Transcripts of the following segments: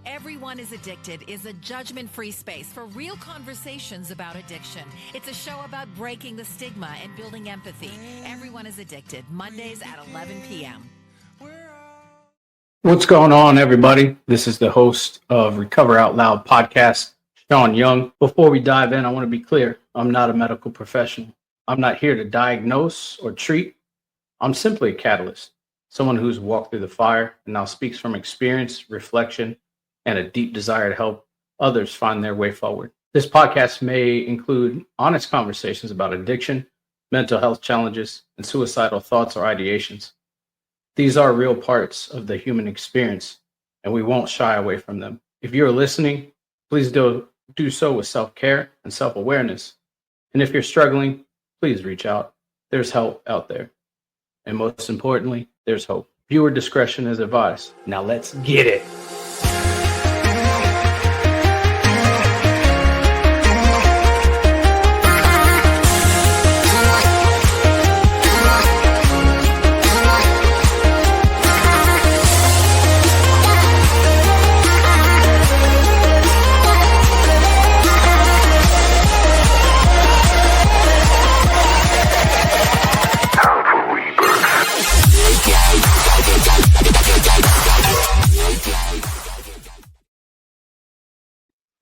Everyone is Addicted is a judgment-free space for real conversations about addiction. It's a show about breaking the stigma and building empathy. Everyone is Addicted, Mondays at 11 p.m. What's going on, everybody? This is the host of Recover Out Loud podcast, Sean Young. Before we dive in, I want to be clear. I'm not a medical professional. I'm not here to diagnose or treat. I'm simply a catalyst, someone who's walked through the fire and now speaks from experience, reflection, and a deep desire to help others find their way forward. This podcast may include honest conversations about addiction, mental health challenges, and suicidal thoughts or ideations. These are real parts of the human experience, and we won't shy away from them. If you're listening, please do so with self-care and self-awareness. And if you're struggling, please reach out. There's help out there. And most importantly, there's hope. Viewer discretion is advised. Now let's get it.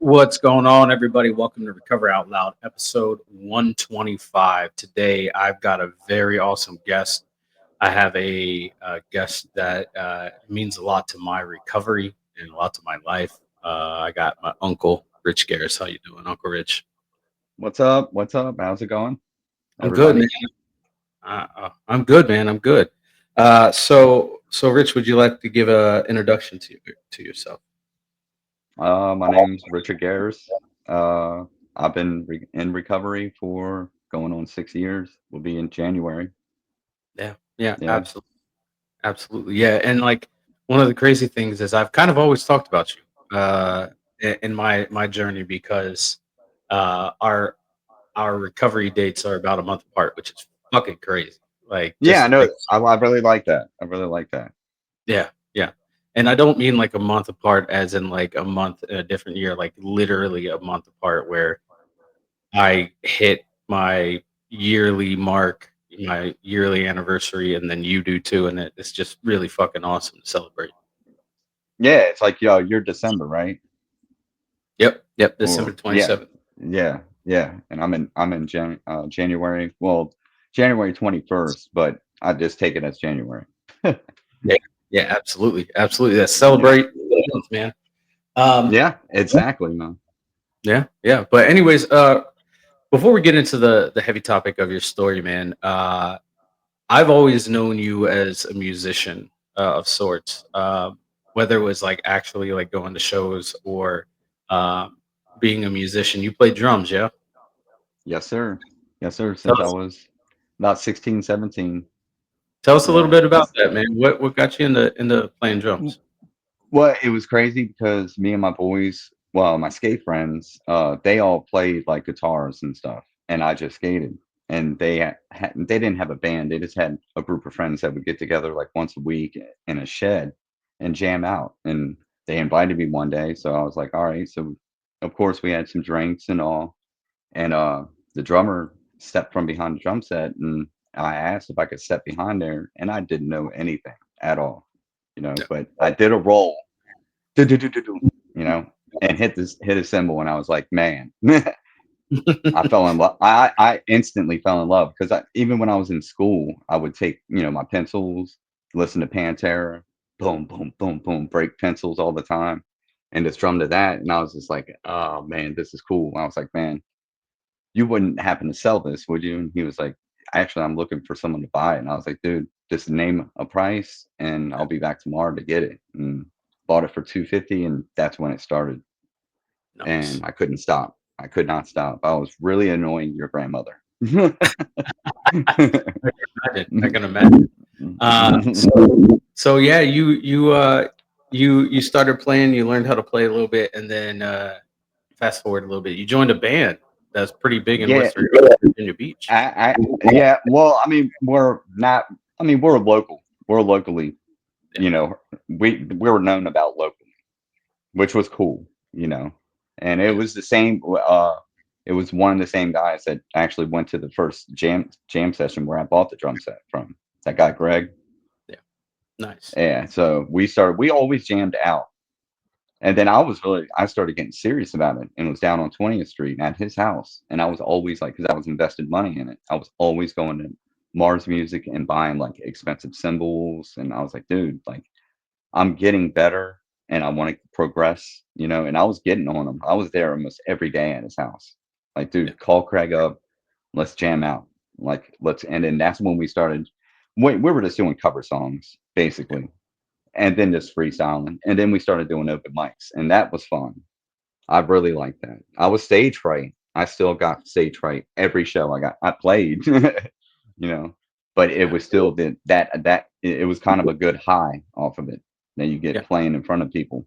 What's going on, everybody? Welcome to Recover Out Loud, episode 125. Today, I've got a very awesome guest. I have a guest that means a lot to my recovery and a lot to my life. I got my uncle, Rich Garris. How you doing, Uncle Rich? What's up? What's up? How's it going? I'm good, man. I'm good, man. I'm good. So Rich, would you like to give an introduction to yourself? My name's Richard Garris. I've been in recovery for going on 6 years. We'll be in January. Yeah, absolutely. Yeah, and like one of the crazy things is I've kind of always talked about you in my journey because our recovery dates are about a month apart, which is fucking crazy. Like, Yeah, I just know. like, I really like that. I really like that. yeah. And I don't mean like a month apart as in like a month in a different year, like literally a month apart where I hit my yearly mark, my yearly anniversary, and then you do too. And it's just really fucking awesome to celebrate. Yeah, it's like, you're December, right? Yep. December Or 27th. yeah. And I'm in January. Well, January 21st, but I just take it as January. Yeah, absolutely. Let's celebrate, man. Yeah, exactly, man. Yeah. But anyways, before we get into the heavy topic of your story, man, I've always known you as a musician of sorts, whether it was like actually like going to shows or being a musician. You play drums, yeah? Yes, sir. Since Tell I us, was about 16, 17. tell us a little Yeah. bit about that, man. What got you into playing drums? Well, it was crazy because me and my boys, well, my skate friends, they all played like guitars and stuff, and I just skated. And they didn't have a band. They just had a group of friends that would get together like once a week in a shed and jam out. And they invited me one day, so I was like, all right. So of course we had some drinks and all, and the drummer stepped from behind the drum set, and I asked if I could step behind there, and I didn't know anything at all, but I did a roll, do, and hit a cymbal, and I was like, man, I fell in love. I instantly fell in love because even when I was in school, I would take, my pencils, listen to Pantera, boom, boom, boom, boom, break pencils all the time, and just drum to that, and I was just like, oh man, this is cool. I was like, man, you wouldn't happen to sell this, would you? And he was like, actually, I'm looking for someone to buy it. And I was like, dude, just name a price and I'll be back tomorrow to get it. And bought it for $250, and that's when it started. Nice. And I couldn't stop. I could not stop. I was really annoying your grandmother. I can imagine. So yeah, you started playing. You learned how to play a little bit, and then fast forward a little bit. You joined a band that's pretty big in Yeah, West Virginia Beach. yeah. Well, I mean, we're not. I mean, we're local. We're locally Yeah. You know, we were known about locally, which was cool, you know. And it Yeah. was the same. It was one of the same guys that actually went to the first jam session where I bought the drum set from. That guy Greg. Yeah. Nice. Yeah. So we always jammed out. And then I started getting serious about it and was down on 20th Street at his house. And I was always like, because I was invested money in it, I was always going to Mars Music and buying like expensive cymbals. And I was like, dude, like, I'm getting better and I want to progress, you know. And I was getting on him. I was there almost every day at his house. Like, Yeah. dude, call Craig up, let's jam out. Like, and then that's when we started. We were just doing cover songs, Yeah. basically, and then just freestyling. And then we started doing open mics, and that was fun. I really liked that. I was stage fright. I still got stage fright every show I played, you know, but it Yeah. was still it was kind of a good high off of it that you get Yeah. playing in front of people.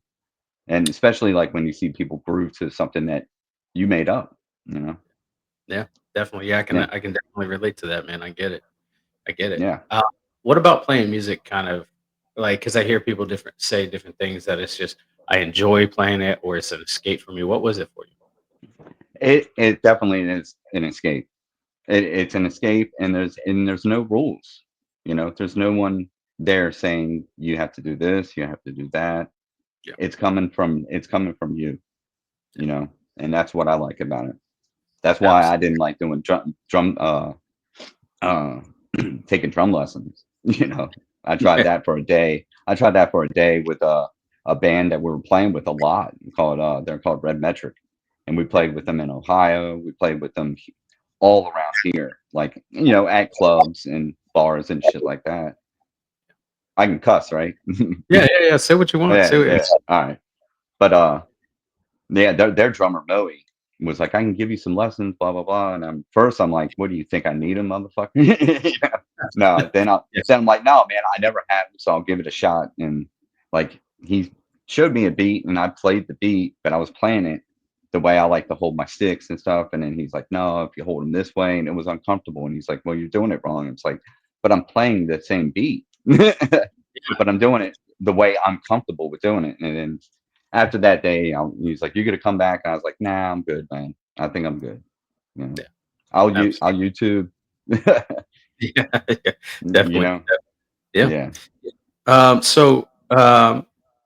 And especially like when you see people groove to something that you made up, you know? Yeah. Definitely. Yeah. Yeah. I can definitely relate to that, man. I get it. I get it. Yeah. What about playing music kind of like, because I hear people say different things that it's just, I enjoy playing it or it's an escape for me. What was it for you? It definitely is an escape. It's an escape, and there's no rules. You know, there's no one there saying you have to do this, you have to do that. Yeah. It's coming from you, you know, and that's what I like about it. That's why I Absolutely. didn't like doing uh taking drum lessons. You know, I tried Yeah. that for a day. I tried that for a day with a band that we were playing with a lot called they're called Red Metric, and we Yeah. played with them in Ohio. We played with them all around here, like, you know, at clubs and bars and shit like that. I can cuss, right? Yeah. Yeah. Yeah. Say what you want. Yeah, Say what yeah. All right. But yeah, their drummer Moe was like, I can give you some lessons, blah blah blah. And I'm like, what do you think I need him, motherfucker? Yeah. No, Yeah. then I'm like, no, man, I never had him, so I'll give it a shot. And like he showed me a beat, and I played the beat, but I was playing it the way I like to hold my sticks and stuff. And then he's like, no, if you hold them this way, and it was uncomfortable. And he's like, well, you're doing it wrong. It's like, but I'm playing the same beat, but I'm doing it the way I'm comfortable with doing it. And then after that day, he's like, "You gonna come back?" And I was like, "Nah, I'm good, man. I think I'm good." You know, Yeah. I'll Absolutely. YouTube. Yeah. Yeah. You Definitely. know, Yeah. yeah. So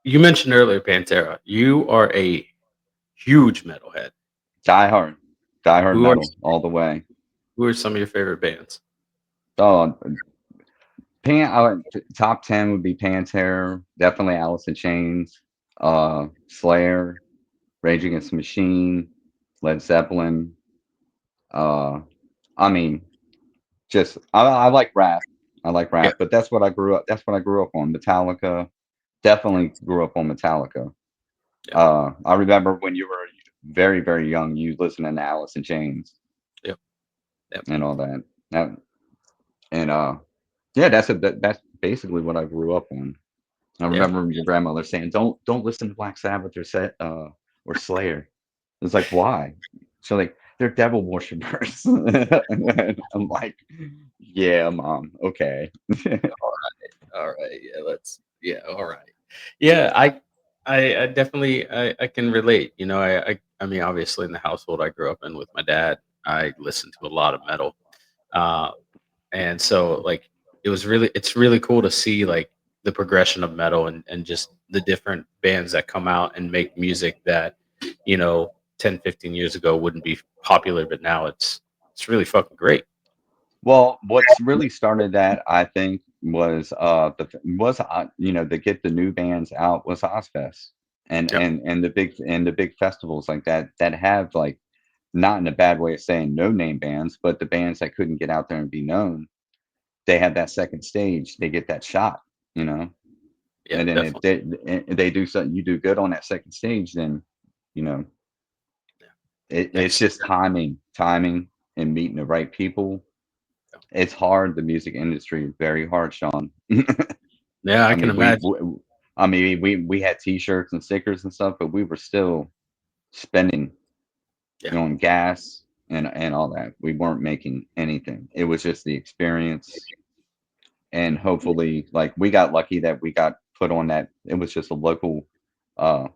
you mentioned earlier Pantera. You are a huge metalhead. Die hard, die hard Who are metal all the way. who are some of your favorite bands? Oh, top 10 would be Pantera, definitely Alice in Chains, Slayer, Rage Against the Machine, Led Zeppelin. Uh, I mean, just I like rap. I like Yeah. rap, but that's what I grew up. That's what I grew up on. Metallica. Yeah. Definitely grew up on Metallica. Yeah. I remember when you were very, very young, you listening to Alice in Chains Yep. Yep. and all that. That and yeah, that's basically what I grew up on. I Yeah. remember your grandmother saying, "Don't listen to Black Sabbath or Slayer." It's like, why? So like, they're devil worshippers. And I'm like, yeah, mom, okay. All right. Yeah. Yeah. All right. Yeah. I definitely, I can relate. You know, I mean, obviously in the household I grew up in with my dad, I listened to a lot of metal. Uh, and so like it's really cool to see like the progression of metal and just the different bands that come out and make music that, you know, 10, 15 years ago wouldn't be popular, but now it's really fucking great. Well, what's really started that, I think, was you know, to get the new bands out was Ozfest, Yep. and the big festivals like that that have like, not in a bad way of saying no name bands, but the bands that couldn't get out there and be known, they have that second stage, they get that shot, you know. Yeah, And then if definitely. they do something, you do good on that second stage, then, you know, Yeah. it's Next. just timing and meeting the right people. Yeah. It's hard. The music industry is very hard, Sean. Yeah, I I can mean, imagine. we had T-shirts and stickers and stuff, but we were still spending, Yeah. you know, on gas and all that. We weren't making anything. It was just the experience, and hopefully, like, we got lucky that we got put on that. It was just a local, uh,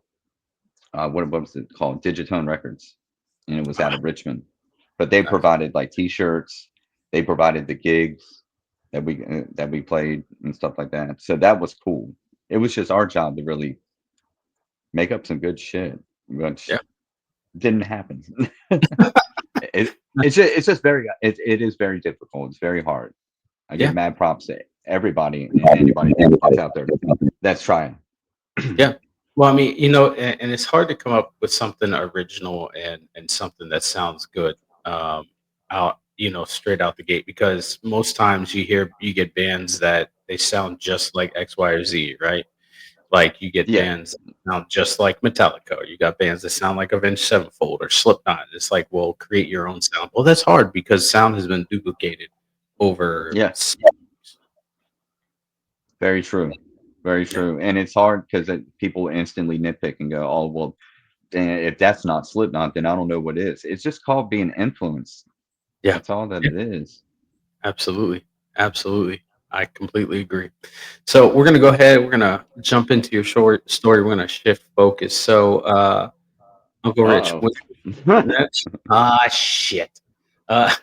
what was it called? Digitone Records, and it was out of Richmond. But they provided like T-shirts. They provided the gigs that we played and stuff like that. So that was cool. It was just our job to really make up some good shit, which Yeah. didn't happen. It's just it is very difficult. It's very hard. I give Yeah. mad props to everybody and anybody that's out there that's trying. Yeah. Well, I mean, you know, and it's hard to come up with something original and something that sounds good out, you know, straight out the gate, because most times you get bands that they sound just like X, Y, or Z, right? Like you get Yeah, bands that sound just like Metallica. Or you got bands that sound like Avenged Sevenfold or Slipknot. It's like, well, create your own sound. Well, that's hard because sound has been duplicated over. yeah, very true, very Yeah. true. And it's hard because people instantly nitpick and go, "Oh, well, if that's not Slipknot, then I don't know what is." It's just called being influenced. Yeah. That's all that Yeah. it is. Absolutely. Absolutely. I completely agree. So we're going to go ahead. We're going to jump into your short story. We're going to shift focus. So, Uncle Rich, Uh-oh. next? Shit. Uh,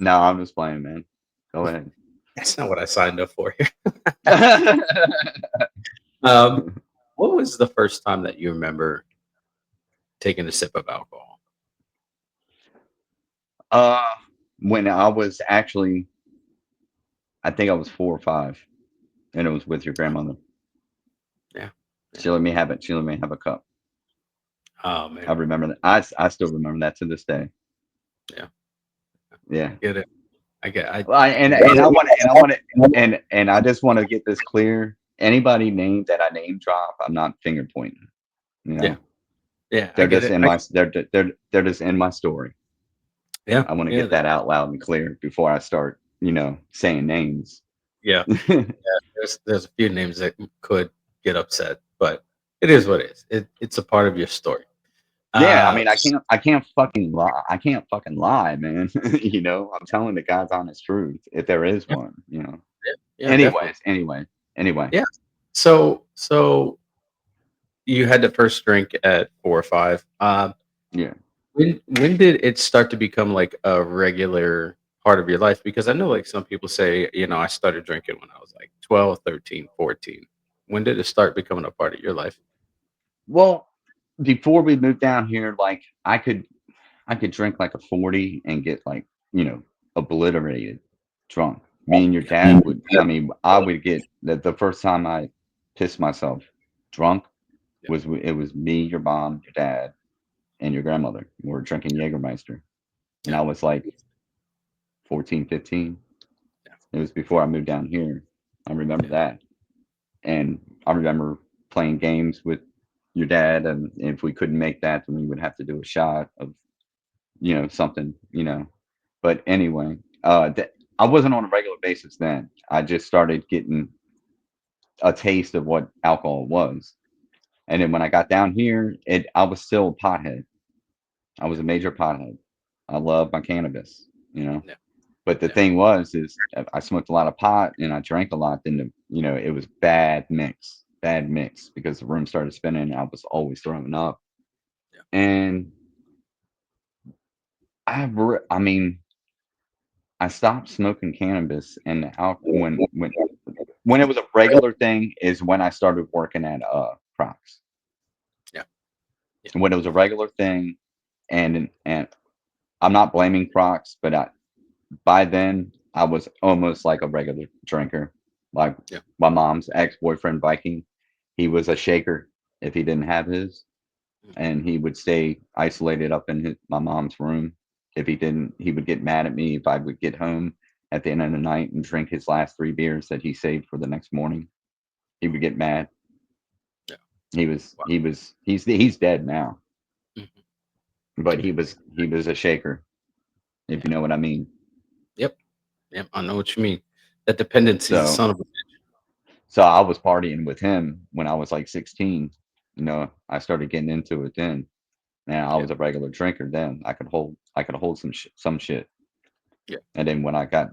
No, I'm just playing, man. Go ahead. that's not what I signed up for here. Um, what was the first time that you remember taking a sip of alcohol? uh, when I was actually, I think I was 4 or 5, and it was with your grandmother. Yeah. She let me have it. She let me have a cup. Oh, I man. remember that. I still remember that to this day. Yeah. Yeah. I get it. Well, and I want to and I just want to get this clear. Anybody name that I name drop, I'm not finger pointing. You Yeah. know, Yeah. I they're get just it. in my they're just in my story. Yeah. I want to Yeah. get that out loud and clear before I start, saying names. Yeah. There's a few names that could get upset, but it is what it is. It's a part of your story. Yeah, I Uh, mean, I can't fucking lie. I can't fucking lie, man. I'm telling the God's honest truth if there is yeah, one. yeah, definitely. Anyway. Yeah. So you had the first drink at 4 or 5. Yeah. When did it start to become like a regular part of your life? Because I know like some people say, you know, I started drinking when I was like 12, 13, 14. When did it start becoming a part of your life? Well, before we moved down here, like I could drink like a 40 and get like, obliterated drunk. Me and your dad would, I mean, I would get the first time I pissed myself drunk Yeah. it was me, your mom, your dad, and your grandmother. We were drinking Jägermeister. And Yeah. I was like 14, 15. Yeah. It was before I moved down here. I remember Yeah. that. And I remember playing games with your dad. And if we couldn't make that, then we would have to do a shot of, something, But anyway, I wasn't on a regular basis then. I just started getting a taste of what alcohol was. And then when I got down here, I was still a pothead. I was a major pothead. I love my cannabis. Yeah. But the Yeah. thing was, is I smoked a lot of pot and I drank a lot. Then it was bad mix because the room started spinning. And I was always throwing up, Yeah. and I mean, I stopped smoking cannabis and when it was a regular thing is when I started working at Crocs. Yeah. Yeah. When it was a regular thing, and I'm not blaming Crocs, but by then I was almost like a regular drinker. Like Yeah. my mom's ex-boyfriend Viking, he was a shaker if he didn't have his, Mhm. and he would stay isolated up in my mom's room. If he didn't, he would get mad at me if I would get home at the end of the night and drink his last 3 beers that he saved for the next morning. He would get mad. Yeah. Wow. He's dead now, Mhm. but Yeah. he was a shaker, if Yeah. you know what I mean. Yep. Yep. I know what you mean. That dependency is a So son of a bitch. so I was partying with him when I was like 16. I started getting into it then. And I Yeah. was a regular drinker then. I could hold some shit. Yeah. And then when I got,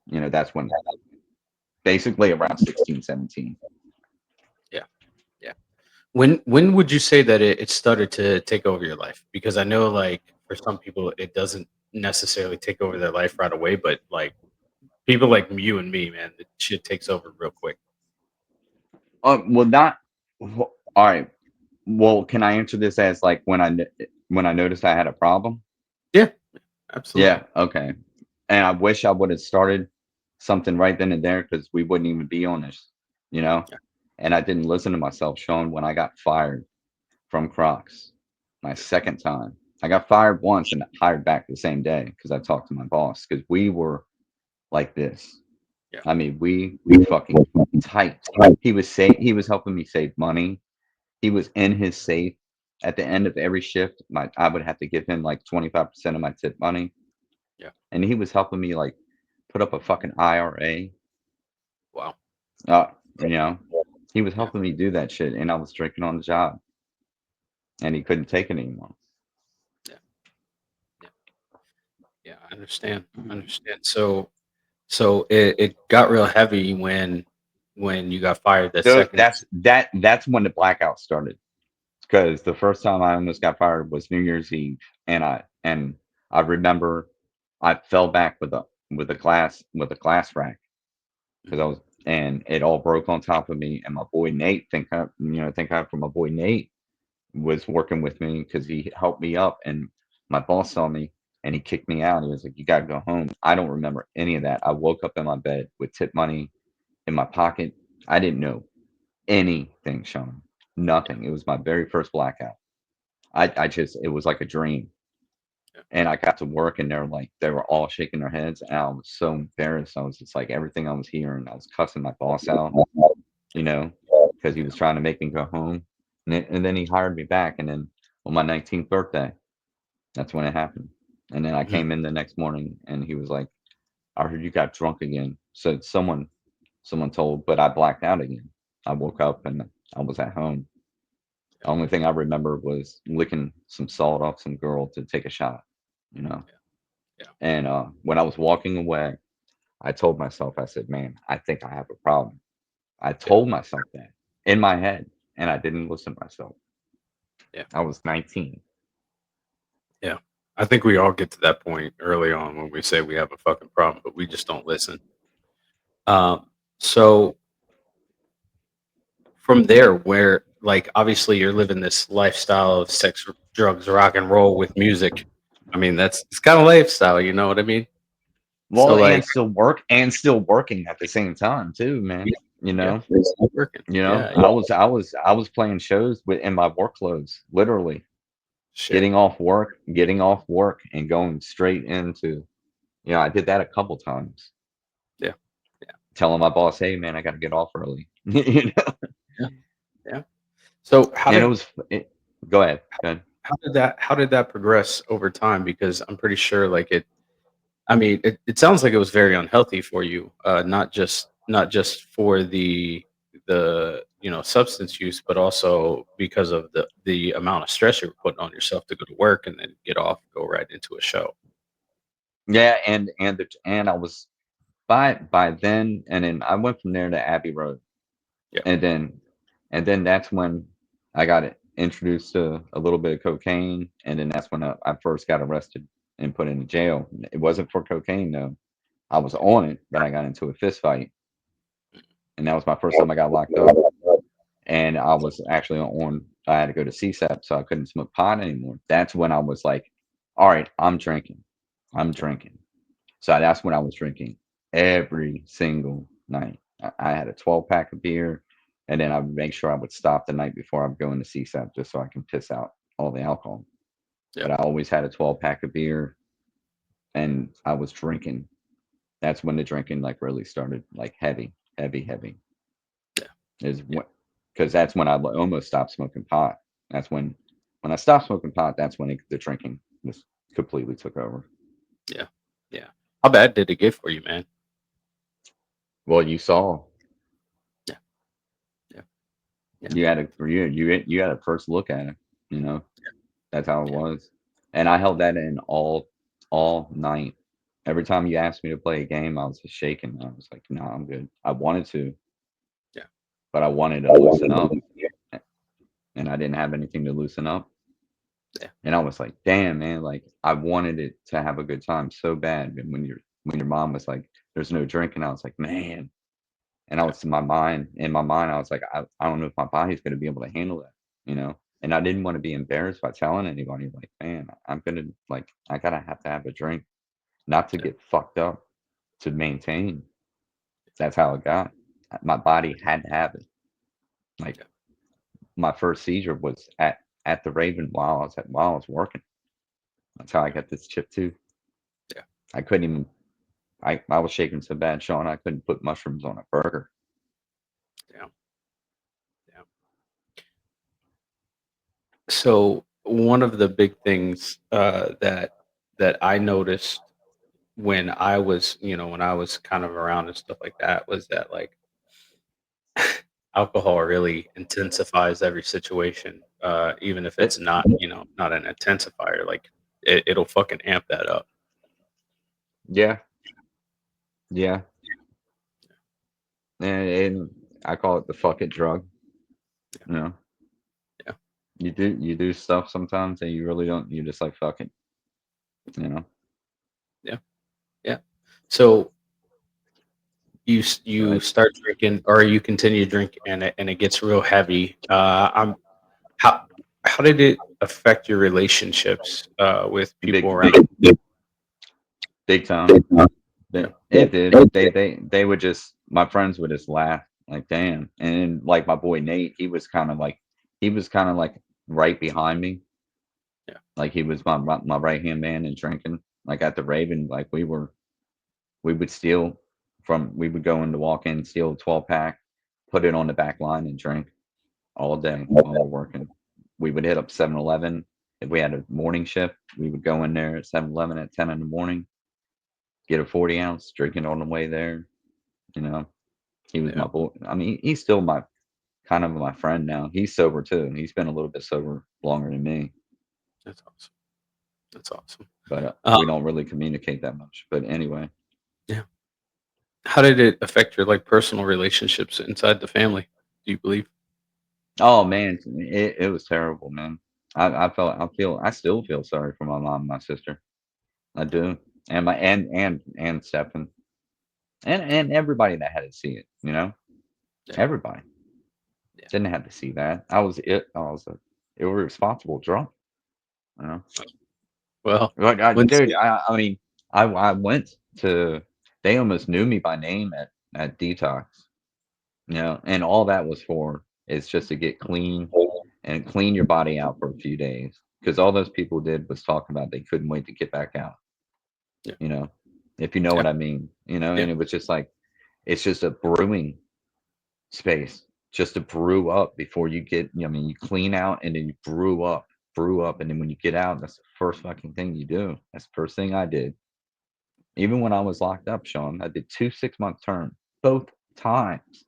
that's when basically around 16, 17. When would you say that it started to take over your life? Because I know, like, for some people, it doesn't necessarily take over their life right away, but like people like you and me, man, the shit takes over real quick. Well, not. All right. Well, can I answer this as like when I noticed I had a problem? Yeah, absolutely. Yeah. Okay. And I wish I would have started something right then and there because we wouldn't even be on this, you know. Yeah, And I didn't listen to myself, Sean, when I got fired from Crocs my yeah, second time. I got fired once and hired back the same day because I talked to my boss because we were like this. yeah. I mean, we were fucking tight. He was helping me save money. He was in his safe at the end of every shift. I would have to give him like 25% of my tip money, Yeah. and he was helping me like put up a fucking IRA. Wow. Uh, you know, he was Yeah, helping me do that shit, and I was drinking on the job, and he couldn't take it anymore. yeah, yeah, yeah. I understand. I understand. So it got real heavy when you got fired that So second. that's when the blackout started. Because the first time I almost got fired was New Year's Eve, and I remember I fell back with a glass rack because I Mhm. was and it all broke on top of me. And my boy Nate, thank God for my boy Nate was working with me because he helped me up. And my boss saw me and he kicked me out. He was like, "You gotta go home." I don't remember any of that. I woke up in my bed with tip money in my pocket. I didn't know anything, Sean. Yeah, Nothing. It was my very first blackout. I just it was like a dream. yeah, And I got to work and they were all shaking their heads and I was so embarrassed. I was just like everything I was hearing, I was cussing my boss out, you know, because he yeah, was trying to make me go home. And then he hired me back and then on my 19th birthday, that's when it happened. And then I mhm, came in the next morning and he was like, "I heard you got drunk again." So someone told, but I blacked out again. I woke up and I was at home. yeah, The only thing I remember was licking some salt off some girl to take a shot, you know. yeah, yeah, And when I was walking away, I told myself, I said, "Man, I think I have a problem." I yeah, told myself that in my head, and I didn't listen to myself. yeah, I was 19. yeah. I think we all get to that point early on when we say we have a fucking problem, but we just don't listen. So from there, where like obviously you're living this lifestyle of sex, drugs, rock and roll with music. I mean, that's it's kind of lifestyle, you know what I mean? So Well, like, and still working at the same time too, man. yeah, You yeah, know, it's still working. Yeah, yeah, I was playing shows in my work clothes, literally shit. getting off work and going straight into, I did that a couple times, Yeah, yeah, telling my boss, "Hey, man, I got to get off early." You know, yeah, yeah. So and go ahead, go ahead. how did that progress over time? Because I'm pretty sure like it. I mean, it sounds like it was very unhealthy for you, not just for the substance use, but also because of the amount of stress you were putting on yourself to go to work and then get off, go right into a show. Yeah, and I was by then, and then I went from there to Abbey Road, Yeah, and then that's when I got introduced to a little bit of cocaine, and then that's when I first got arrested and put into jail. It wasn't for cocaine though. I was yeah, on it, but I got into a fist fight, and that was my first time I got locked up. And I was actually I had to go to CSAP, so I couldn't smoke pot anymore. That's when I was like, all right, I'm drinking. I'm yeah, drinking. So that's when I was drinking every single night. I had a 12 pack of beer, and then I would make sure I would stop the night before I would go into CSAP just so I can piss out all the alcohol. yeah, But I always had a 12 pack of beer, and I was drinking. That's when the drinking like really started, like heavy, heavy, heavy. yeah, Is yeah, when because that's when I almost stopped smoking pot. That's when I stopped smoking pot. That's when the drinking was completely took over. yeah, yeah. How bad did it get for you, man? Well, you saw Yeah, yeah, yeah, you had you had a first look at it. You know that's how it yeah, was, and I held that in all night. Every time you asked me to play a game, I was just shaking. I was like, "No, I'm good." I wanted to, yeah, but I wanted to loosen up. I didn't have anything to loosen up. Yeah. And I was like, damn, man, like I wanted it to have a good time so bad. And when your mom was like, there's no drinking, I was like, man. And I was in my mind, I was like, I don't know if my body's gonna be able to handle that, you know? And I didn't want to be embarrassed by telling anybody, like, man, I'm gonna like I gotta have to have a drink, not to Yeah. get fucked up, to maintain. That's how it got. My body had to have it. Like Yeah. my first seizure was at the Raven while I was working. That's how I got this chip too. Yeah. I couldn't even. I was shaking so bad, Sean. I couldn't put mushrooms on a burger. Yeah. Yeah. So one of the big things that I noticed when I was, when I was kind of around and stuff like that was that like alcohol really intensifies every situation, even if it's It, not, not an intensifier. Like it'll fucking amp that up. yeah, yeah, and I call it the fuck it drug. You know, Yeah. you do stuff sometimes and you really don't. You just like fuck it. You know. Yeah. Yeah. So you But start drinking or you continue drinking and it gets real heavy. How how did it affect your relationships with people big, around? big time. Yeah. It did. They would just my friends would just laugh like damn. And like my boy Nate, he was kind of like right behind me. Yeah. Like he was my right hand man in drinking. Like at the Raven, like we would steal we would go in to walk in, steal a 12 pack, put it on the back line and drink all Yeah. day while we're working. We would hit up 7-Eleven. If we had a morning shift, we would go in there at 7-Eleven at 10 in the morning, get a 40 ounce, drink it on the way there. You know, he was Yeah. my boy. I mean, he's still my kind of my friend now. He's sober too. He's been a little bit sober longer than me, That's awesome. That's awesome. but Um, we don't really communicate that much. But anyway, yeah. How did it affect your like personal relationships inside the family? Do you believe? oh man, it was terrible, man. I still feel sorry for my mom and my sister. I Yeah. do, and my and Stephen, and everybody that had to see it. You know, Yeah. everybody Yeah. didn't have to see that. I was a irresponsible drunk. You know. Well, Like, when dude, I mean, I went to. They almost knew me by name at detox, you know, and all that was for is just to get clean and clean your body out for a few days because all those people did was talk about they couldn't wait to get back out, yeah. you know, if you know Yeah. what I mean, you know, Yeah. and it was just like it's just a brewing space just to brew up before you get. I mean, you clean out and then you brew up, and then when you get out, that's the first fucking thing you do. That's the first thing I did. Even when I was locked up, Sean, I did 2 6 month terms. Both times.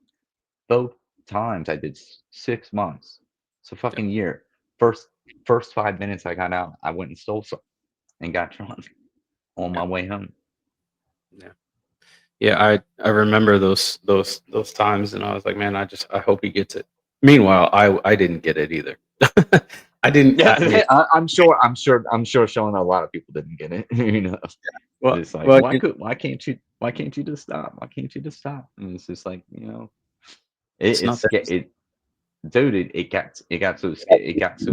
Both times I did 6 months. It's a Yeah. fucking year. First 5 minutes I got out, I went and stole some and got drunk on Yeah. my way home. Yeah. Yeah. I remember those times, and I was like, man, I hope he gets it. Meanwhile, I didn't get it either. I didn't. Yeah, I'm sure Sean, a lot of people didn't get it. You know, Well, it's like well, why can't you just stop? Why can't you just stop? And it's just like, you know, it's not that easy. it dude, it got so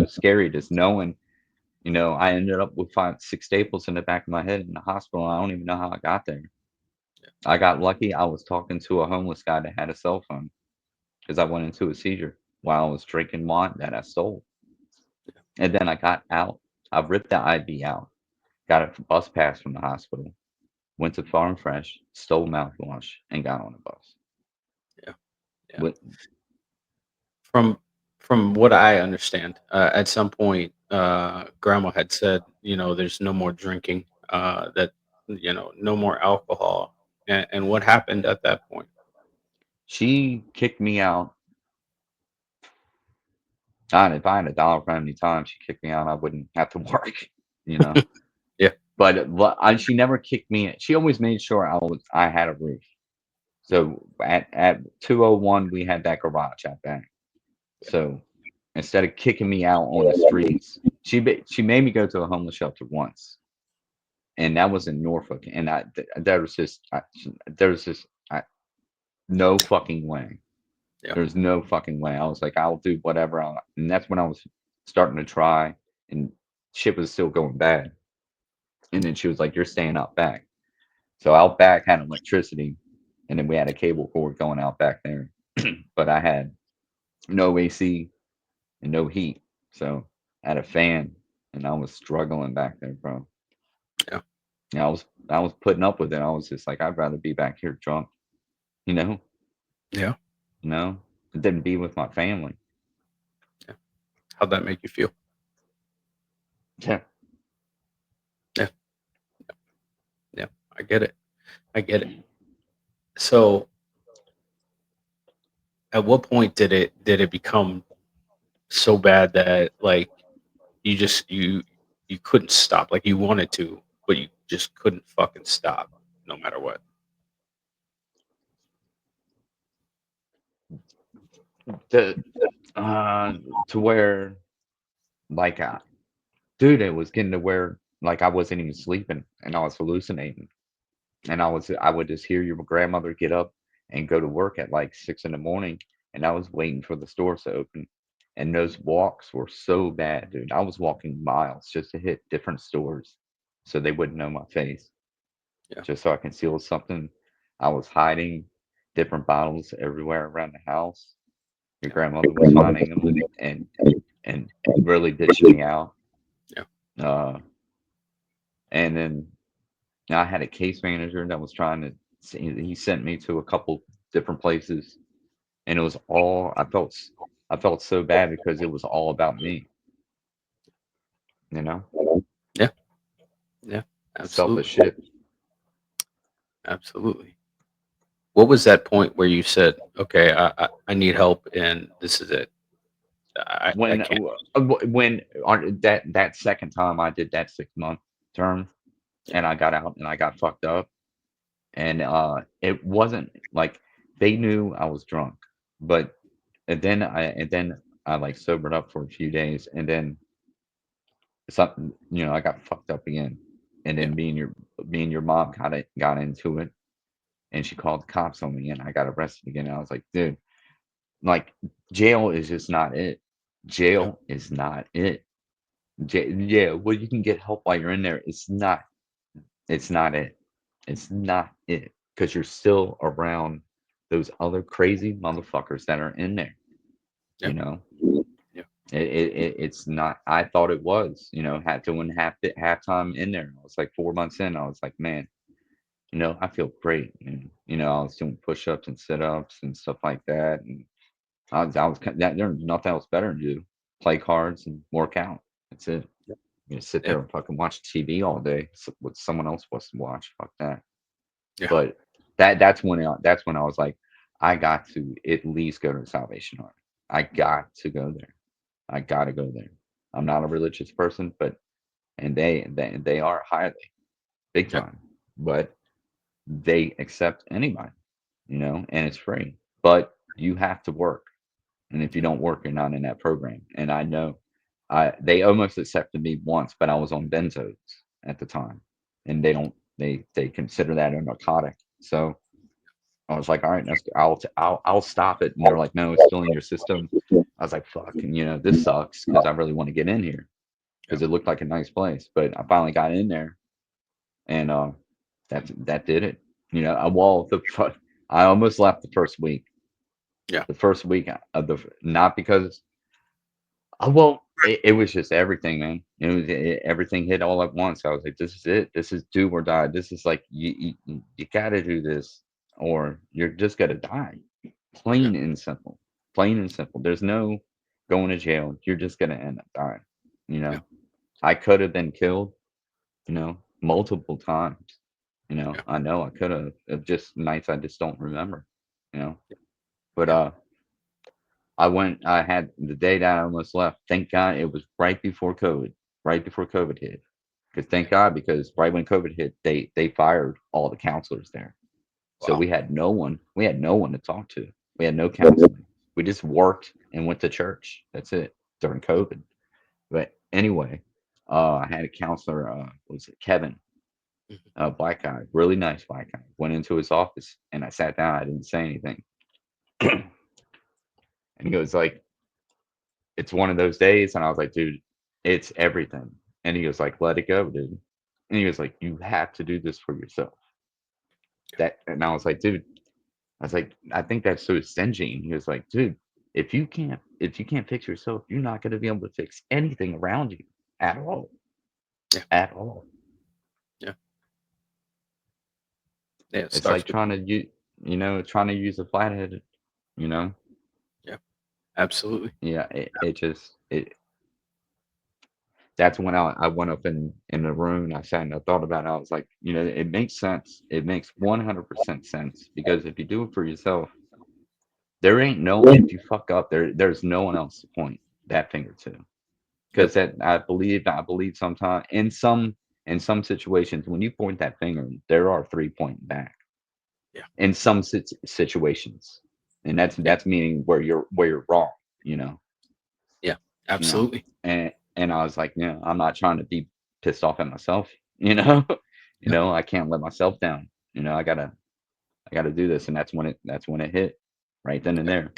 scary just knowing. You know, I ended up with 5 6 staples in the back of my head in the hospital. I don't even know how I got there. I got lucky. I was talking to a homeless guy that had a cell phone because I went into a seizure while I was drinking wine that I stole. And then I got out. I ripped the IV out. Got a bus pass from the hospital. Went to Farm Fresh, stole mouthwash, and got on a bus. Yeah. Yeah. With, From from what I understand, at some point, Grandma had said, there's no more drinking, that no more alcohol, and what happened at that point? she kicked me out. God, if I had a dollar for any time she kicked me out, I wouldn't have to work. You know. Yeah. But she never kicked me. She always made sure I had a roof. So at 201 we had that garage out back. Yeah. So instead of kicking me out on the streets, she made me go to a homeless shelter once, and that was in Norfolk, and there was just there was just no fucking way. Yeah. There's no fucking way. I was like, I'll do whatever. And that's when I was starting to try, and shit was still going bad. And then she was like, "You're staying out back." So out back had electricity, and then we had a cable cord going out back there. But I had no AC and no heat, so I had a fan, and I was struggling back there, bro. Yeah. Yeah, I was putting up with it. I was just like, I'd rather be back here drunk, you know, Yeah. you know, than be with my family. Yeah. How'd that make you feel? Yeah. Yeah. Yeah. I get it. I get it. So at what point did it become so bad that like you just you couldn't stop? Like you wanted to, but you just couldn't fucking stop no matter what. The to where like dude, it was getting to where like I wasn't even sleeping and I was hallucinating. And I would just hear your grandmother get up and go to work at like 6 in the morning, and I was waiting for the stores to open. And those walks were so bad, dude. I was walking miles just to hit different stores so they wouldn't know my face, Yeah. just so I can steal something. I was hiding different bottles everywhere around the house. Your Yeah. grandmother was finding them and really ditching me out. Yeah. Uh, and then I had a case manager that was trying to. He sent me to a couple different places, and it was all I felt so bad because it was all about me. You know, Yeah. Yeah. selfish Absolutely. shit. Absolutely. What was that point where you said, "Okay, I need help, and this is it. I When can't." when on that second time I did that 6 month term, Yeah. and I got out and I got fucked up, and it wasn't like they knew I was drunk, but and then I like sobered up for a few days, and then something, I got fucked up again, and Yeah. then me and your mom got into it, and she called the cops on me, and I got arrested again. And I was like, dude, like jail is just not it. Yeah. Jail is not it. Yeah, well, you can get help while you're in there. It's not. It's not it. It's not it because you're still around those other crazy motherfuckers that are in there. Yeah. You know, Yeah. it's not. I thought it was. Had to win halftime in there. I was like 4 months in. I was like, man, I feel great. And I was doing push-ups and sit-ups and stuff like that. And there's nothing else better to do. Play cards and work out. That's it. Sit Yeah. there and fucking watch TV all day. What someone else wants to watch. Fuck that. Yeah. But that's when I was like, I got to at least go to the Salvation Army. I got to go there. I got to go there. I'm not a religious person, but and they are highly big Yeah. time, but they accept anybody, and it's free. But you have to work, and if you Yeah. don't work, you're not in that program. And I know, they almost accepted me once, but I was on benzos at the time, and they consider that a narcotic. So I was like, all right, I'll stop it. And they're like, no, it's still in your system. I was like, fuck, and this sucks because I really want to get in here Yeah. because it looked like a nice place. But I finally got in there, and that did it. I almost left the first week. Yeah. The first week of the not because well, it was just everything, man. Everything hit all at once. I was like, this is it. This is do or die. This is like you got to do this, or you're just gonna die. Yeah. Plain and simple. Plain and simple. There's no going to jail. You're just gonna end up dying. You Yeah. know, I could have been killed. Multiple times. Yeah. I know I could have. Just nights I just don't remember. You know, but Yeah. I had the day that I almost left. Thank God it was right before COVID hit. Because thank Yeah. God, because right when COVID hit, they fired all the counselors there. So Wow. we had no one to talk to. We had no counseling. We just worked and went to church. That's it. during COVID. But anyway, I had a counselor, was it Kevin, Mhm. a black guy, really nice black guy. Went into his office and I sat down. I didn't say anything. And he goes like, "It's one of those days." And I was like, "Dude, it's everything." And he was like, "Let it go, dude." And he was like, "You have to do this for yourself." That, and I was like, "Dude," I was like, "I think that's so stingy." And he was like, "Dude, if you can't fix yourself, you're not going to be able to fix anything around you at all, Yeah. at all." Yeah. Yeah. It It's like starts with trying to trying to use a flathead, you know? yeah. Absolutely. Yeah, it just it that's when I went up in the room and I sat and I thought about it. I was like, it makes sense. It makes 100% sense because if you do it for yourself, there ain't no if you fuck up there's no one else to point that finger to. Because Yep. that I believe sometimes in some situations when you point that finger, there are three pointing back Yeah. in some situations, and that's Yeah. that's meaning where you're wrong, you know. Yeah. you know Absolutely. and I was like, I'm not trying to be pissed off at myself, you know. Yeah. I can't let myself down. I gotta do this, and that's when it hit right then and Yeah. there.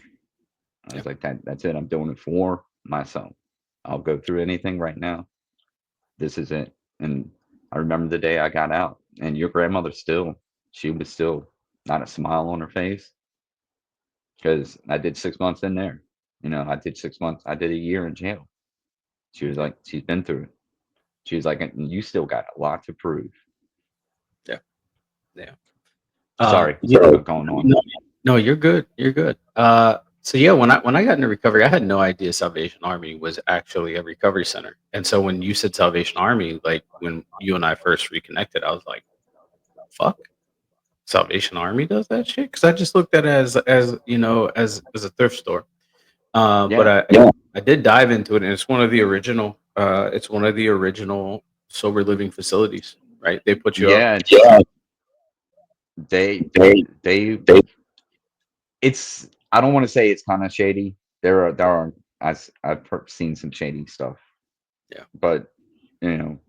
I Yeah. was like, that's it. I'm doing it for myself. I'll go through anything right now. This is it. And I remember the day I got out, and your grandmother she was still not a smile on her face because I did 6 months in there. I did 6 months. I did a year in jail. She was Yeah. like, she's been through it. She was like, "And you still got a lot to prove." Yeah. Yeah. Sorry, Yeah, sorry about going on. no, no, you're good. You're good. So yeah, when I got into recovery, I had no idea Salvation Army was actually a recovery center. And so when you said Salvation Army, like when you and I first reconnected, I was like, "Fuck, Salvation Army does that shit?" Because I just looked at it as a thrift store. But Yeah, I did dive into it, and it's one of the original. It's one of the original sober living facilities, right? They put you up. yeah. They, they. It's. I don't want to say it's kind of shady. There are. I've seen some shady stuff, Yeah. but you know,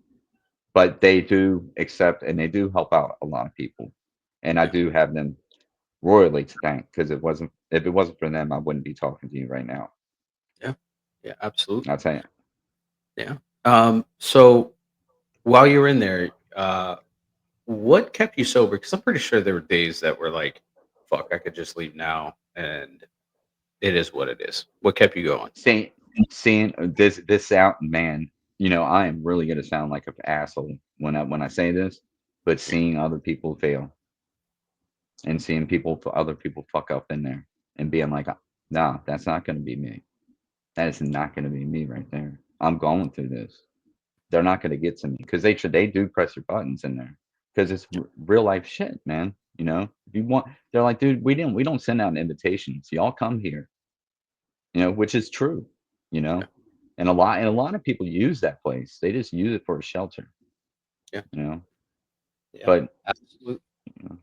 but they do accept and they do help out a lot of people, and I Yeah. do have them royally to thank because if it wasn't for them, I wouldn't be talking to you right now. Yeah. Yeah. Absolutely. I'll tell you. Yeah. So while you were in there, what kept you sober? Because I'm pretty sure there were days that were like, "Fuck, I could just leave now," and it is what it is. What kept you going? Seeing seeing this sound, man. I am really gonna sound like an asshole when I say this, but Yeah. seeing other people fail and seeing other people fuck up in there and being like, nah, that's not gonna be me. That is not gonna be me right there. I'm going through this. They're not gonna get to me because they do press your buttons in there because it's real life shit, man. If you want, they're like, dude, we don't send out invitations. Y'all come here, which is true, you Yeah. know, and a lot of people use that place. They just use it for a shelter, Yeah. you know. Yeah. But Absolutely. you know,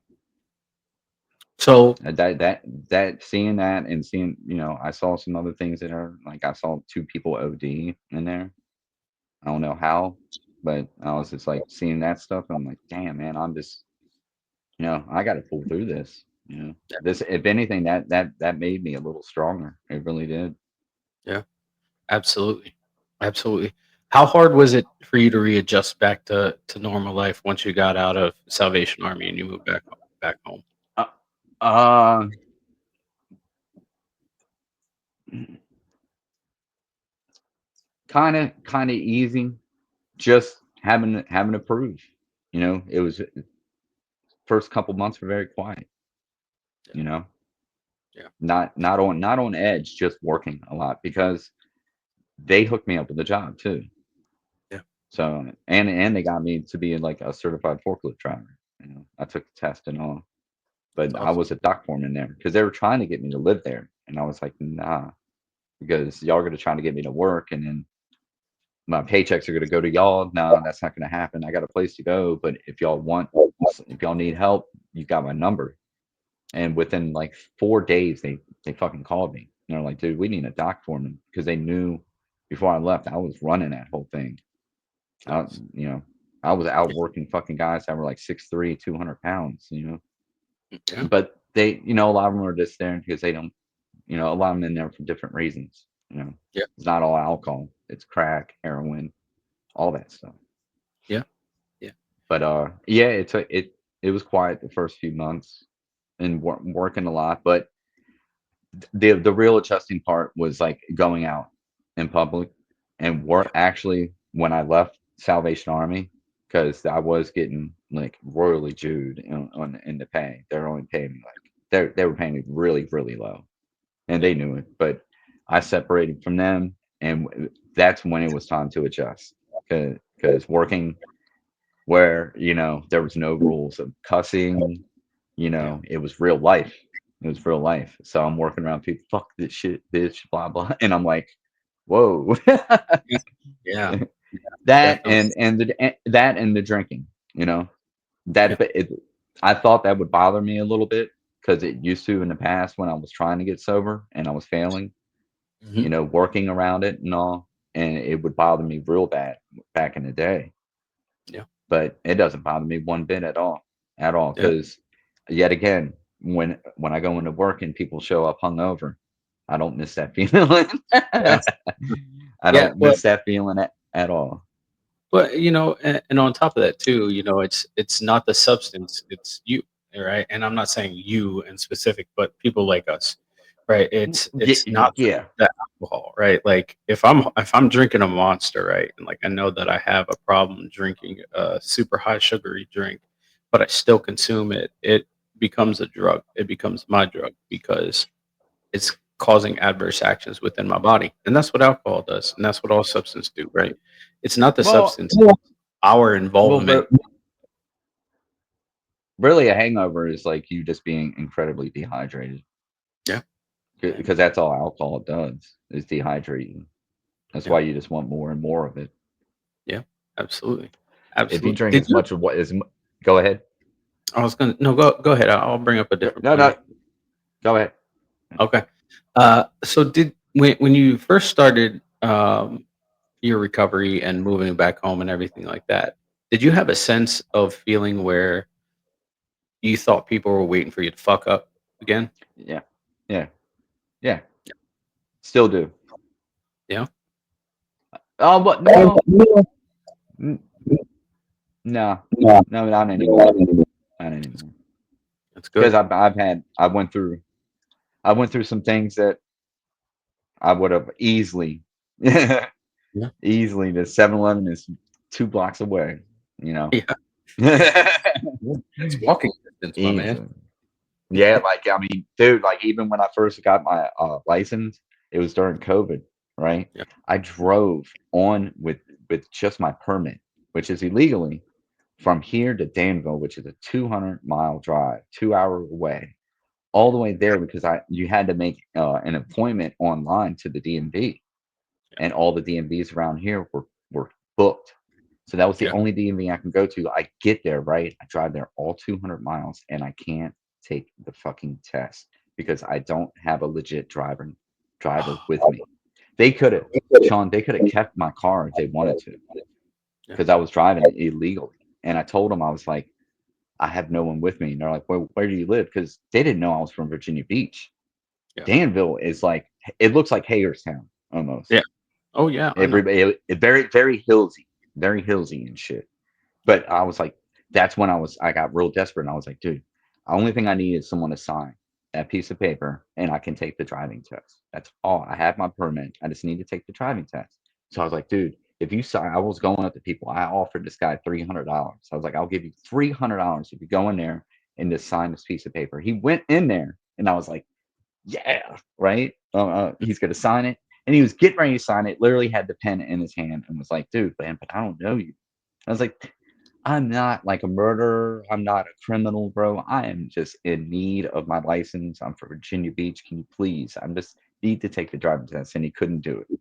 So that seeing that and seeing, I saw some other things that are like I saw two people OD in there. I don't know how, but I was just like seeing that stuff. And I'm like, damn, man, I'm just, I got to pull through this. Yeah. This, if anything, that made me a little stronger. It really did. Yeah. absolutely, absolutely. How hard was it for you to readjust back to normal life once you got out of Salvation Army and you moved back home? Uh, uh kind of easy. Just having to prove. It was first couple months were very quiet. Yeah. You know, Yeah. not on edge, just working a lot because they hooked me up with a job too. Yeah. So and they got me to be like a certified forklift driver. I took the test and all, That's but I awesome. was a dock foreman there because they were trying to get me to live there, and I was like, nah, because y'all are gonna try to get me to work, and then my paychecks are gonna go to y'all. No, that's not gonna happen. I got a place to go, but if y'all need help, you got my number. And within like 4 days, they fucking called me. And they're like, dude, we need a dock foreman because they knew before I left, I was running that whole thing. I, you know, I was out working fucking guys that were like 6'3", 200 pounds, you know. Yeah. But they, you know, a lot of them are just there because they don't, you know, a lot of them in there for different reasons. You know, Yeah. it's not all alcohol; it's crack, heroin, all that stuff. Yeah. Yeah. But yeah, it was quiet the first few months and working a lot. But the real adjusting part was like going out in public and Yeah. work. Actually, when I left Salvation Army, because I was getting like royally Jewed in the pay. They're only paying me like they were paying me really really low, and Yeah. they knew it. But I separated from them, and that's when it was time to adjust. Because working where, you know, there was no rules of cussing, you Yeah. know, it was real life. It was real life. So I'm working around people, fuck this shit, bitch, blah blah, and I'm like, whoa. Yeah. Yeah. That Definitely. that and the drinking, you know, Yeah. I thought that would bother me a little bit because it used to in the past when I was trying to get sober and I was failing, Hmm. you know, working around it and all, and it would bother me real bad back in the day. Yeah. But it doesn't bother me one bit at all. Yeah. Because yet again, when I go into work and people show up hungover, I don't miss that feeling. Yeah. I Yeah. don't miss that feeling at all. But you know, and on top of that too, you know, it's not the substance, it's you, right? And I'm not saying you in specific, but people like us, right? Yeah, It's not yeah, the alcohol, right? Like if I'm drinking a Monster, right, and like I know that I have a problem drinking a super high sugary drink, but I still consume it, it becomes a drug. It becomes my drug because it's causing adverse actions within my body. And that's what alcohol does. And that's what all substance do, right? It's not the well, substance, our well, involvement. really, a hangover is like you just being incredibly dehydrated Yeah. Yeah. because that's all alcohol does is dehydrate you. That's Yeah. why you just want more and more of it. Yeah. Absolutely. If you Absolutely. drink Did as you? much of what is, go ahead. I was gonna no go ahead. I'll bring up a different No, point. no, go ahead. Okay. So did when you first started your recovery and moving back home and everything like that, did you have a sense of feeling where you thought people were waiting for you to fuck up again? Yeah, yeah, yeah. Still do. Yeah. Oh, but no, n- no, no, not anymore. Not anymore. That's Because good. I went through some things that I would have easily, Yeah. easily. The 7-Eleven is 2 blocks away. You know. Yeah. Yeah. It's walking distance, my man. Easily. Yeah, like I mean, dude, like even when I first got my license, it was during COVID, right? Yeah. I drove on with just my permit, which is illegally from here to Danville, which is a 200-mile drive, 2 hour away, all the way there because I you had to make an appointment online to the DMV, Yeah. and all the DMVs around here were booked. So that was the Yeah. only DMV I can go to. I get there, right? I drive there all 200 miles and I can't take the fucking test because I don't have a legit driver with me. They could have, Sean, they could have kept my car if they wanted to Yeah. because I was driving it illegally. And I told them, I was like, I have no one with me. And they're like, well, where do you live? Because they didn't know I was from Virginia Beach. Yeah. Danville is like, it looks like Hagerstown almost. Yeah. Oh yeah, I know. Everybody, very, very hillsy and shit. But I was like, that's when I got real desperate. And I was like, dude, the only thing I need is someone to sign that piece of paper and I can take the driving test. That's all. I have my permit. I just need to take the driving test. So I was like, dude, if you sign, I was going up to people. I offered this guy $300. I was like, I'll give you $300 if you go in there and just sign this piece of paper. He went in there and I was like, yeah, right. He's going to sign it. And he was getting ready to sign it, literally had the pen in his hand and was like, dude, man, but I don't know you. I was like, I'm not like a murderer. I'm not a criminal, bro. I am just in need of my license. I'm from Virginia Beach. Can you please? I'm just need to take the driving test. And he couldn't do it.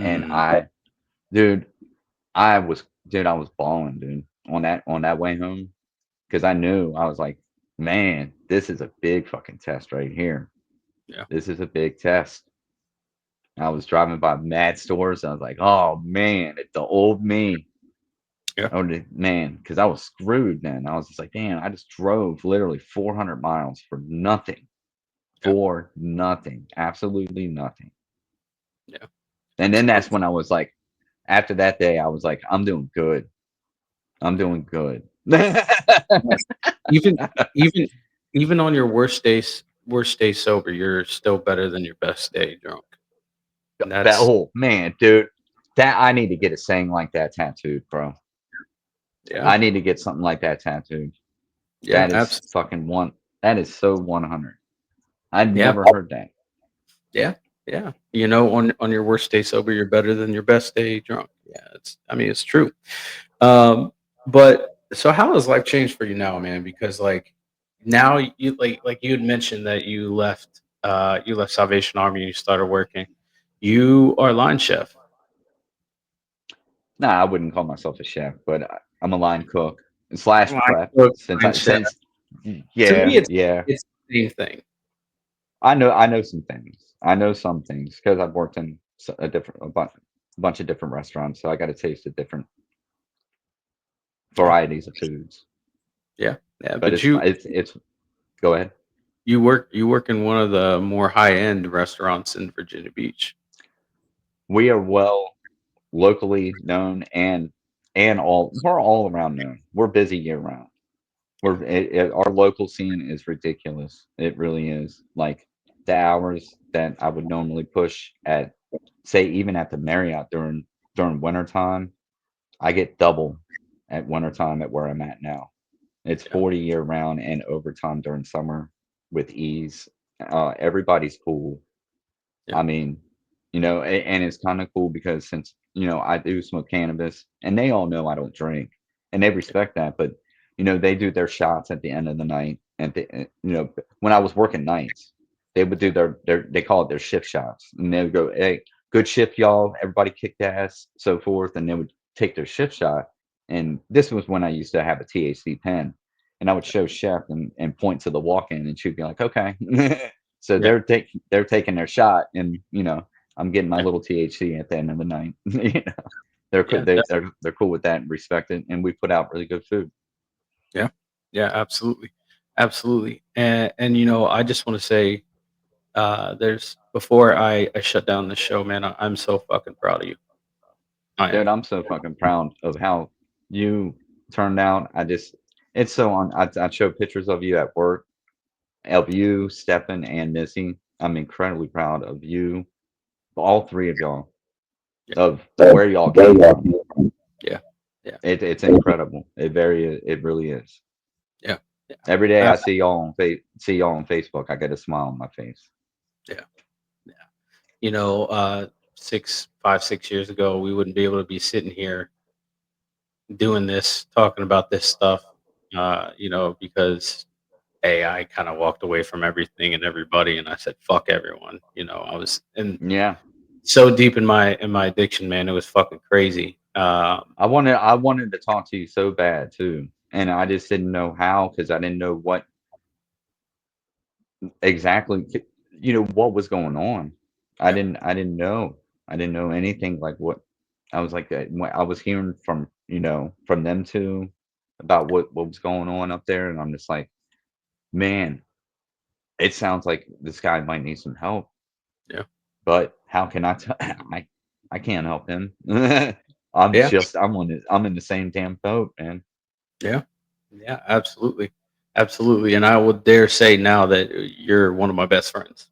And Mm, dude, I was balling, dude, on that way home. Cause I knew I was like, man, this is a big fucking test right here. yeah. This is a big test. I was driving by mad stores. I was like, oh man, it's the old me. Yeah. Oh man, because I was screwed then. I was just like, damn, I just drove literally 400 miles for nothing. Yeah. For nothing. Absolutely nothing. Yeah. And then that's when I was like, after that day, I was like, I'm doing good. I'm doing good. Even even even on your worst day sober, you're still better than your best day drunk. And That that's whole man, dude. That I need to get a saying like that tattooed, bro. yeah. I need to get something like that tattooed. Yeah, That is absolutely. fucking one. That is so 100. I'd Yeah. never heard that. Yeah. Yeah. You know, on your worst day sober, you're better than your best day drunk. Yeah, it's true. Um, but so how has life changed for you now, man? Because like now you like you had mentioned that you left Salvation Army and you started working. You are line chef. Nah, I wouldn't call myself a chef, but I'm a line cook slash Line prep cook, since line I chef. since To me, yeah, yeah. it's the same thing. I know some things. I know some things because I've worked in a bunch of different restaurants, so I got to taste the different Yeah. varieties of foods. Yeah. Yeah. But But you it's go ahead. you work in one of the more high end restaurants in Virginia Beach. We are well locally known and we're all around known. We're busy year round. Yeah. Our local scene is ridiculous. It really is. Like the hours that I would normally push at, say, even at the Marriott during winter time, I get double at winter time at where I'm at now. It's Yeah. 40 year round and overtime during summer with ease. Everybody's cool. Yeah. I mean, and it's kind of cool because since, I do smoke cannabis and they all know I don't drink and they respect that, but, they do their shots at the end of the night. And, when I was working nights, they would do Yeah. they call it their shift shots. And they would go, hey, good shift, y'all. Everybody kicked ass, so forth. And they would take their shift shot. And this was when I used to have a THC pen. And I would show Chef and point to the walk in, and she'd be like, okay. So Yeah. they're taking their shot, and I'm getting my Yeah. little THC at the end of the night. They're cool. Yeah. They're cool with that and respect it, and we put out really good food. Yeah. Yeah, absolutely. Absolutely. And you know, I just want to say there's before I shut down the show, man, I'm so fucking proud of you. I am. Dude, I'm so fucking proud of how you turned out. It's so on. I showed pictures of you at work, of you, Stefan, and Missy. I'm incredibly proud of you, all three of y'all, Yeah. of where y'all came from. Yeah. Yeah. It's incredible. It really is. Yeah. Yeah. Every day I Ab- see y'all on Facebook, I get a smile on my face. yeah. Yeah. You know, 6 years ago, we wouldn't be able to be sitting here doing this, talking about this stuff, you know, because I kind of walked away from everything and everybody, and I said, "Fuck everyone." You know, I was in Yeah. so deep in my addiction, man. It was fucking crazy. I wanted to talk to you so bad too. And I just didn't know how because I didn't know what exactly what was going on. I Yeah, didn't I didn't know. I didn't know anything like what I was like when I was hearing from them too about what was going on up there, and I'm just like, man, it sounds like this guy might need some help. yeah, But how can I tell? I can't help him. yeah, I'm in the same damn boat, man. yeah, yeah. Absolutely, absolutely. And I would dare say now that you're one of my best friends.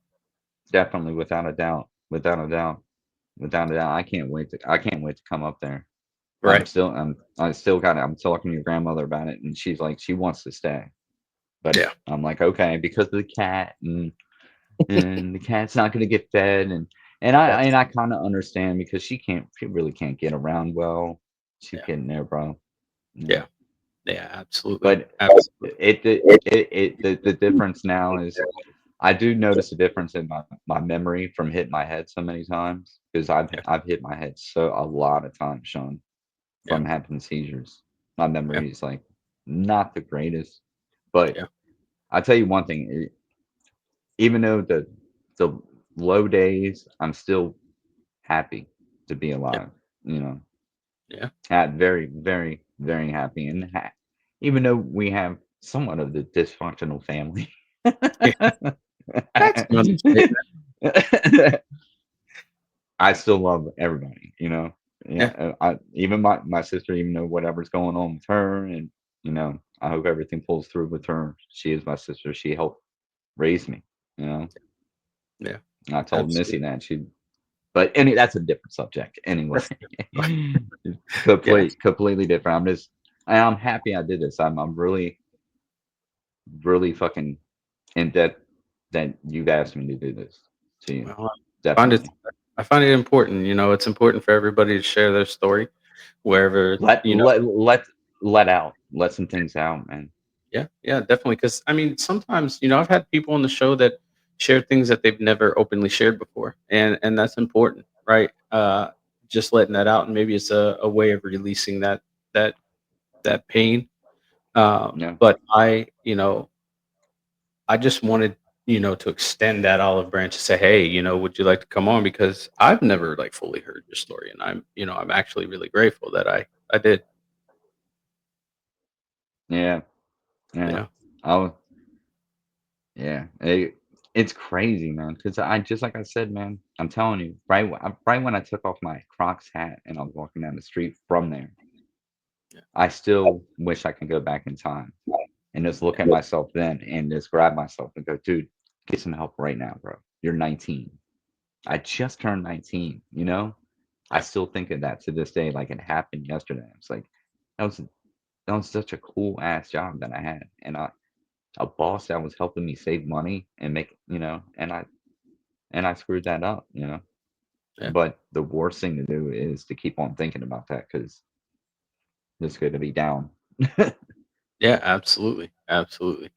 Definitely, without a doubt, without a doubt, without a doubt. I can't wait to come up there. Right? I'm talking to your grandmother about it, and she's like, she wants to stay, but Yeah, I'm like, okay, because of the cat, and the cat's not gonna get fed, and yeah, I kind of understand because she really can't get around well. She's yeah, getting there, bro. Yeah. yeah, yeah. Absolutely, But absolutely. the difference now is I do notice a difference in my memory from hitting my head so many times because Yeah, I've hit my head so a lot of times, Sean, yeah, from having seizures. My yeah, memory is like not the greatest, but yeah, I tell you one thing, even though the low days, I'm still happy to be alive. You know, Yeah. very, very, very happy, and even though we have somewhat of the dysfunctional family. Yeah. That's an understatement. I still love everybody, you know. Yeah, Yeah. I even my sister, even though whatever's going on with her, and you know, I hope everything pulls through with her. She is my sister. She helped raise me, you know. Yeah. And I told Missy Absolutely. that but that's a different subject anyway. That's yeah. Completely different. I'm happy I did this. I'm really, really fucking in debt that you've asked me to do this to you. Well, I find it Definitely. I find it important. You know, it's important for everybody to share their story wherever, Let you know. let let let out. Let some things out, man. Yeah, yeah, definitely. Because I mean, sometimes I've had people on the show that share things that they've never openly shared before, and that's important, right? Just letting that out, and maybe it's a way of releasing that that pain. Yeah. But I just wanted to extend that olive branch to say, hey, would you like to come on? Because I've never like fully heard your story, and I'm actually really grateful that I did. Yeah. Yeah. Yeah, Oh, yeah. It's crazy, man. Because I just like I said, man. I'm telling you, right when I took off my Crocs hat and I was walking down the street from there, yeah, I still wish I could go back in time and just look yeah, at myself then and just grab myself and go, dude, get some help right now, bro. You're 19. I yeah, just turned 19, you know? I yeah, still think of that to this day, like it happened yesterday. It's like that was that was such a cool ass job that I had. And a boss that was helping me save money and make, and I screwed that up, you know. yeah. But the worst thing to do is to keep on thinking about that because it's good to be down. Yeah, absolutely, absolutely.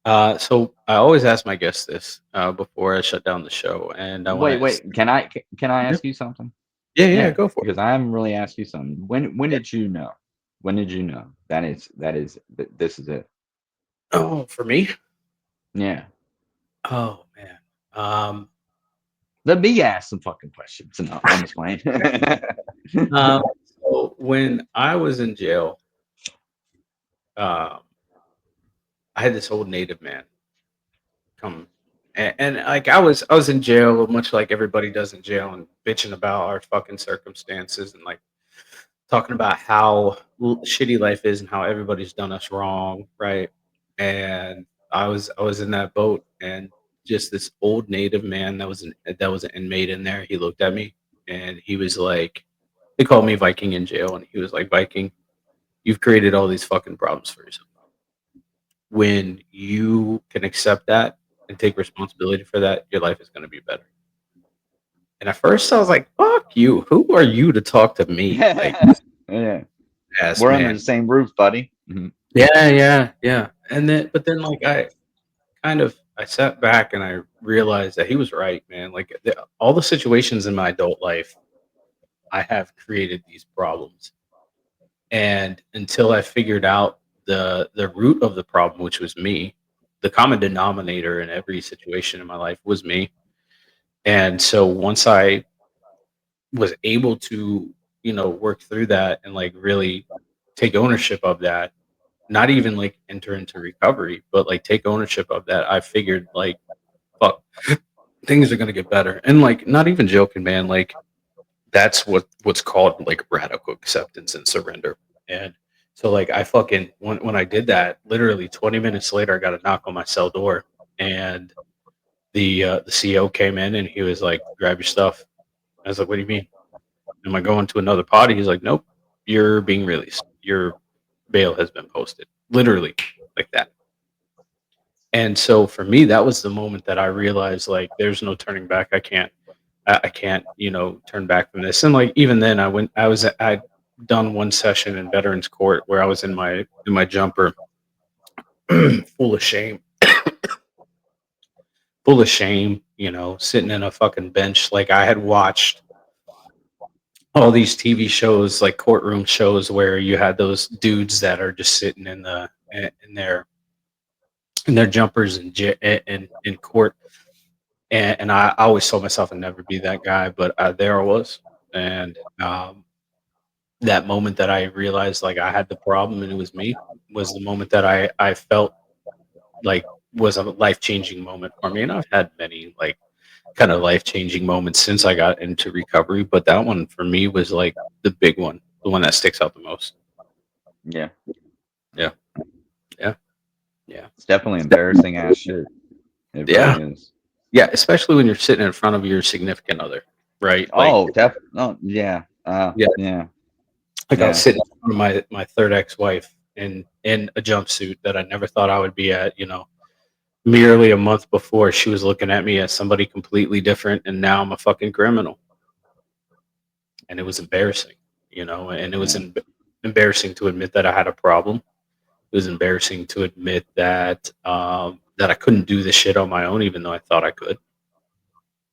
So I always ask my guests this before I shut down the show, and I want Wait, to. wait. Can I Yeah, ask you something? yeah, yeah. Yeah, Go for it. because I haven't really asked you something. When Yeah. did you know? When did you know this is it? Oh, for me. Yeah. Oh man. Um. Let me ask some fucking questions. No, I'm just playing. um so when I was in jail, um, I had this old native man come, and like I was in jail, much like everybody does in jail, and bitching about our fucking circumstances, and like talking about how shitty life is and how everybody's done us wrong, right? And I was in that boat, and just this old native man that was an inmate in there. He looked at me, and he was like, they called me Viking in jail, and he was like, Viking, you've created all these fucking problems for yourself. When you can accept that and take responsibility for that, your life is going to be better. And at first, I was like, "Fuck you! Who are you to talk to me?" Like, Yeah. ass We're under the man. same roof, buddy. Mhm. Yeah, yeah, yeah. But then, like, I sat back and I realized that he was right, man. Like, all the situations in my adult life, I have created these problems, and until I figured out the root of the problem, which was me, the common denominator in every situation in my life was me. And so once I was able to, work through that and like really take ownership of that, not even like enter into recovery, but like take ownership of that, I figured like, fuck, things are gonna get better. And like, not even joking, man. Like, that's what's called like radical acceptance and surrender. And so like I fucking when I did that, literally 20 minutes later, I got a knock on my cell door, and the CO came in and he was like, "Grab your stuff." I was like, "What do you mean? Am I going to another party?" He's like, "Nope, you're being released. Your bail has been posted." Literally like that. And so for me, that was the moment that I realized like there's no turning back. I can't, turn back from this. And like even then I'd done one session in veterans court where I was in my jumper, full of shame, sitting in a fucking bench. Like I had watched all these TV shows, like courtroom shows, where you had those dudes that are just sitting in their jumpers in court, and I always told myself I'd never be that guy, but there I was. And that moment that I realized like I had the problem and it was me was the moment that I felt like was a life changing moment for me. And I've had many like kind of life changing moments since I got into recovery, but that one for me was like the big one, the one that sticks out the most. Yeah. Yeah, yeah, yeah, It's definitely embarrassing ass shit. It yeah, really is. yeah. Especially when you're sitting in front of your significant other, right? Like, Oh, oh, yeah. yeah, Yeah. like I was Yeah. sitting in front of my third ex-wife in a jumpsuit that I never thought I would be at. Merely a month before, she was looking at me as somebody completely different, and now I'm a fucking criminal. And it was embarrassing, and it was Yeah. embarrassing to admit that I had a problem. It was embarrassing to admit that that I couldn't do this shit on my own, even though I thought I could.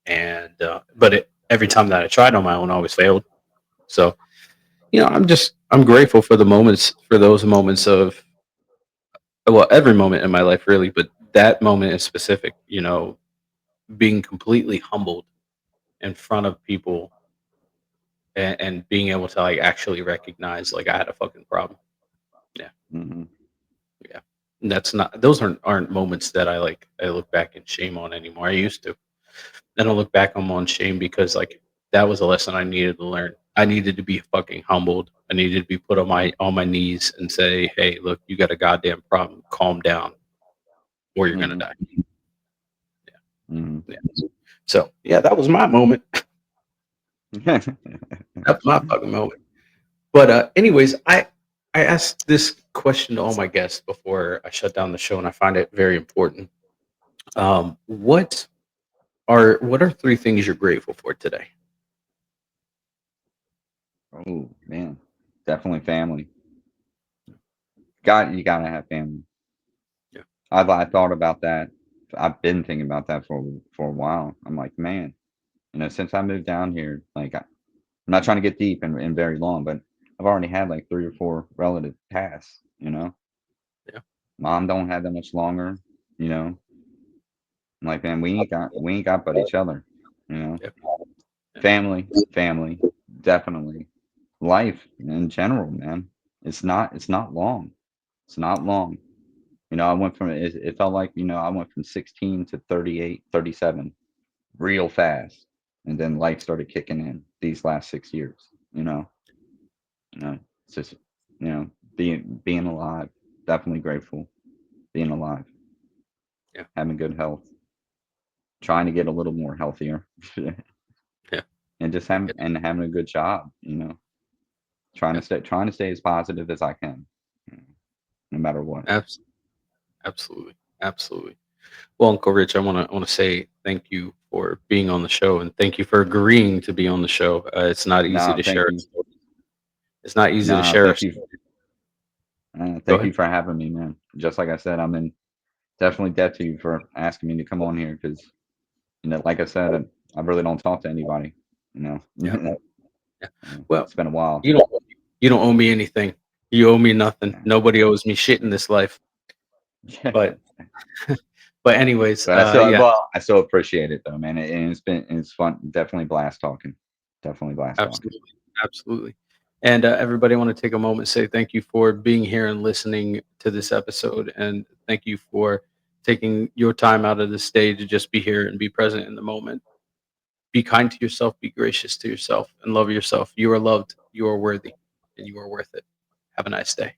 And but every time that I tried on my own, I always failed. So I'm grateful for those moments of, well, every moment in my life really, but that moment in specific, being completely humbled in front of people and being able to like actually recognize like I had a fucking problem. Yeah. Hmm. Yeah. And those aren't moments that I look back and shame on anymore. I used to. I don't look back on shame because like that was a lesson I needed to learn. I needed to be fucking humbled. I needed to be put on my knees and say, "Hey, look, you got a goddamn problem. Calm down, or you're gonna Hmm. die." Hmm. Yeah. So yeah, that was my moment. That's my fucking moment. But anyways, I asked this question to all my guests before I shut down the show, and I find it very important. What are three things you're grateful for today? Oh man, definitely family. You gotta have family. Yeah. I thought about that. I've been thinking about that for a while. I'm like, man, since I moved down here, like I'm not trying to get deep and very long, but I've already had like 3 or 4 relatives pass. Yeah. Mom don't have that much longer. You know, I'm like, man, we ain't got but each other. You know, Yeah. Yeah. family, definitely. Life in general, man. It's not long. It's not long. I went from it felt like, I went from 16 to 38, 37 real fast. And then life started kicking in these last 6 years, you know. It's just, being alive, definitely grateful being alive, Yeah. having good health, trying to get a little more healthier Yeah. and just I get having a good job, trying it. to stay as positive as I can, you know, no matter what. Yeah. Absolutely. Absolutely. Well, Uncle Rich, I want to say thank you for being on the show, and thank you for agreeing to be on the show. It's not easy No, to thank share. you. It's not easy to No, share. thank you. Go Thank ahead. you for having me, man. Just like I said, I'm in definitely debt to you for asking me to come on here because, like I said, I really don't talk to anybody. Yeah. Yeah. Well, It's been a while. you don't you don't owe me anything. You owe me nothing. Yeah. Nobody owes me shit in this life. But but anyways, But yeah, I still appreciate it though, man. And it's fun. Definitely blast talking. Definitely blast talking. absolutely, absolutely. And everybody, I want to take a moment and say thank you for being here and listening to this episode, and thank you for taking your time out of this day to just be here and be present in the moment. Be kind to yourself, be gracious to yourself, and love yourself. You are loved, you are worthy, and you are worth it. Have a nice day.